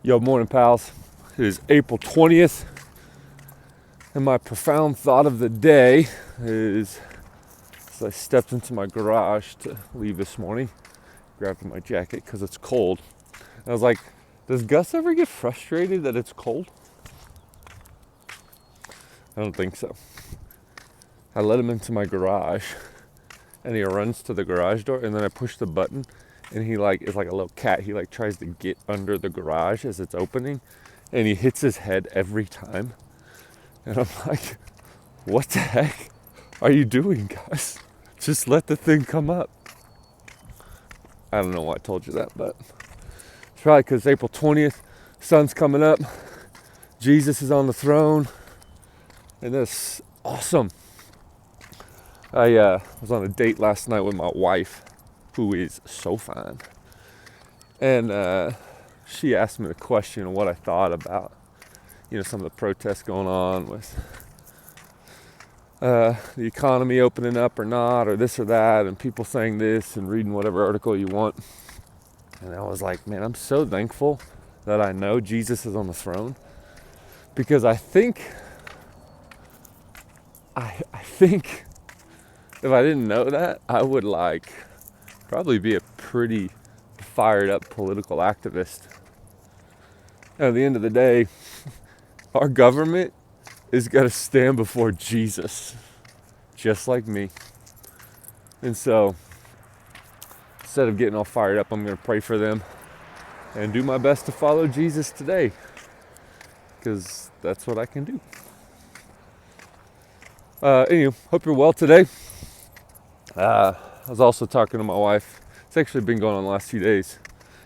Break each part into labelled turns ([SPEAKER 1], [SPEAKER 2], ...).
[SPEAKER 1] Yo, morning, pals. It is April 20th, and my profound thought of the day is, as I stepped into my garage to leave this morning, grabbed my jacket because it's cold. And I was like, does Gus ever get frustrated that it's cold? I don't think so. I let him into my garage, and he runs to the garage door, and then I push the button, and he is like a little cat. He tries to get under the garage as it's opening, and he hits his head every time. And I'm like, what the heck are you doing, guys? Just let the thing come up. I don't know why I told you that, but it's probably because April 20th, sun's coming up, Jesus is on the throne, and that's awesome. I was on a date last night with my wife, who is so fine. And she asked me the question of what I thought about, some of the protests going on with the economy opening up or not, or this or that, and people saying this and reading whatever article you want. And I was like, man, I'm so thankful that I know Jesus is on the throne, because I think if I didn't know that, I would probably be a pretty fired up political activist. And at the end of the day, our government is going to stand before Jesus, just like me. And so, instead of getting all fired up, I'm going to pray for them and do my best to follow Jesus today, because that's what I can do. Anyway, hope you're well today. I was also talking to my wife. It's actually been going on the last few days.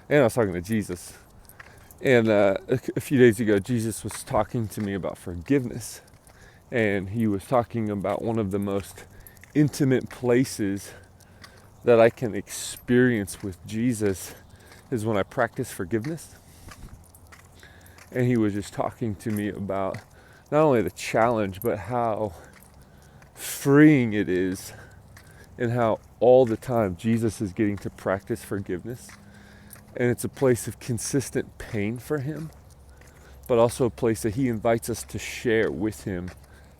[SPEAKER 1] And I was talking to Jesus. And a few days ago, Jesus was talking to me about forgiveness. And he was talking about one of the most intimate places that I can experience with Jesus is when I practice forgiveness. And he was just talking to me about not only the challenge, but how freeing it is, and how all the time Jesus is getting to practice forgiveness. And it's a place of consistent pain for him, but also a place that he invites us to share with him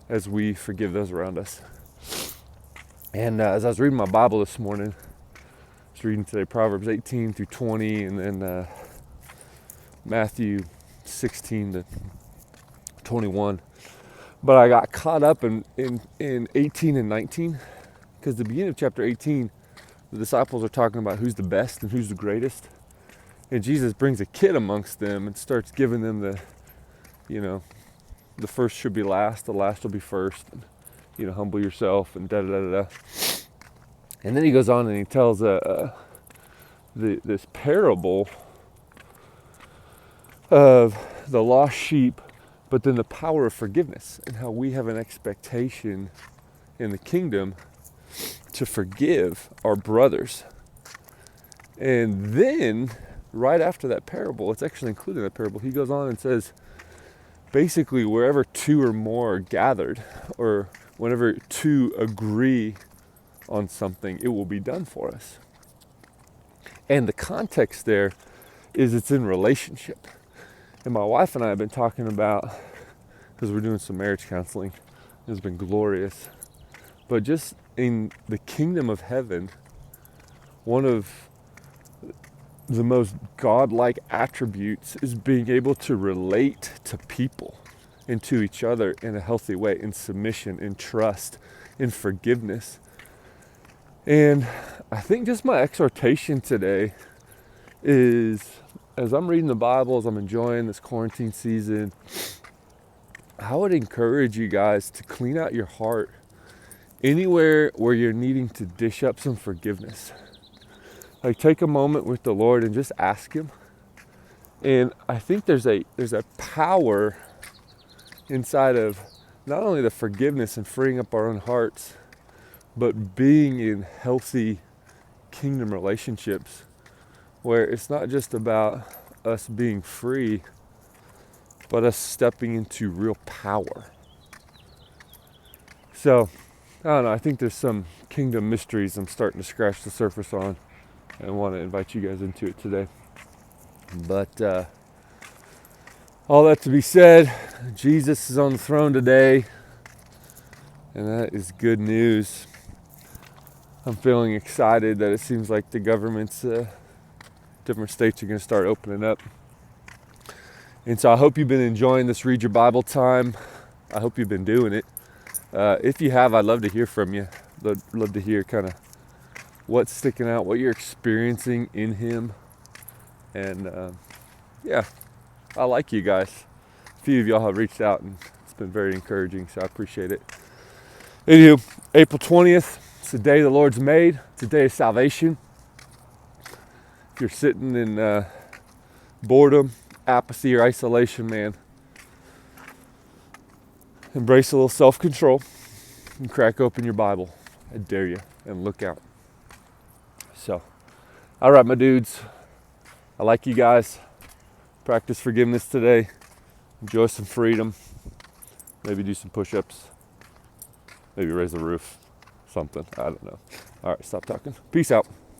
[SPEAKER 1] as we forgive those around us. And as I was reading my Bible this morning, I was reading today Proverbs 18 through 20, and then Matthew 16 to 21. But I got caught up in 18 and 19, because the beginning of chapter 18, the disciples are talking about who's the best and who's the greatest. And Jesus brings a kid amongst them and starts giving them the first should be last, the last will be first, and, humble yourself, and da-da-da-da-da. And then he goes on and he tells this parable of the lost sheep, but then the power of forgiveness, and how we have an expectation in the kingdom to forgive our brothers. And then, right after that parable, it's actually included in that parable, he goes on and says, basically, wherever two or more are gathered, or whenever two agree on something, it will be done for us. And the context there is it's in relationship. And my wife and I have been talking about, because we're doing some marriage counseling, it's been glorious, but just in the kingdom of heaven, one of the most godlike attributes is being able to relate to people and to each other in a healthy way, in submission, in trust, in forgiveness. And I think just my exhortation today is, as I'm reading the Bible, as I'm enjoying this quarantine season, I would encourage you guys to clean out your heart anywhere where you're needing to dish up some forgiveness. Take a moment with the Lord and just ask him. And I think there's a power inside of not only the forgiveness and freeing up our own hearts, but being in healthy kingdom relationships where it's not just about us being free, but us stepping into real power. So, I don't know, I think there's some kingdom mysteries I'm starting to scratch the surface on, and want to invite you guys into it today. But All that to be said, Jesus is on the throne today, and that is good news. I'm feeling excited that it seems like the government's different states are going to start opening up. And so I hope you've been enjoying this Read Your Bible time. I hope you've been doing it. If you have, I'd love to hear from you. Love to hear kind of what's sticking out, what you're experiencing in Him. And yeah, I like you guys. A few of y'all have reached out, and it's been very encouraging, so I appreciate it. Anywho, April 20th, it's the day the Lord's made. It's a day of salvation. If you're sitting in boredom, apathy, or isolation, man, embrace a little self-control and crack open your Bible. I dare you, and look out. So, all right, my dudes. I like you guys. Practice forgiveness today. Enjoy some freedom. Maybe do some push-ups. Maybe raise the roof. Something. I don't know. All right, stop talking. Peace out.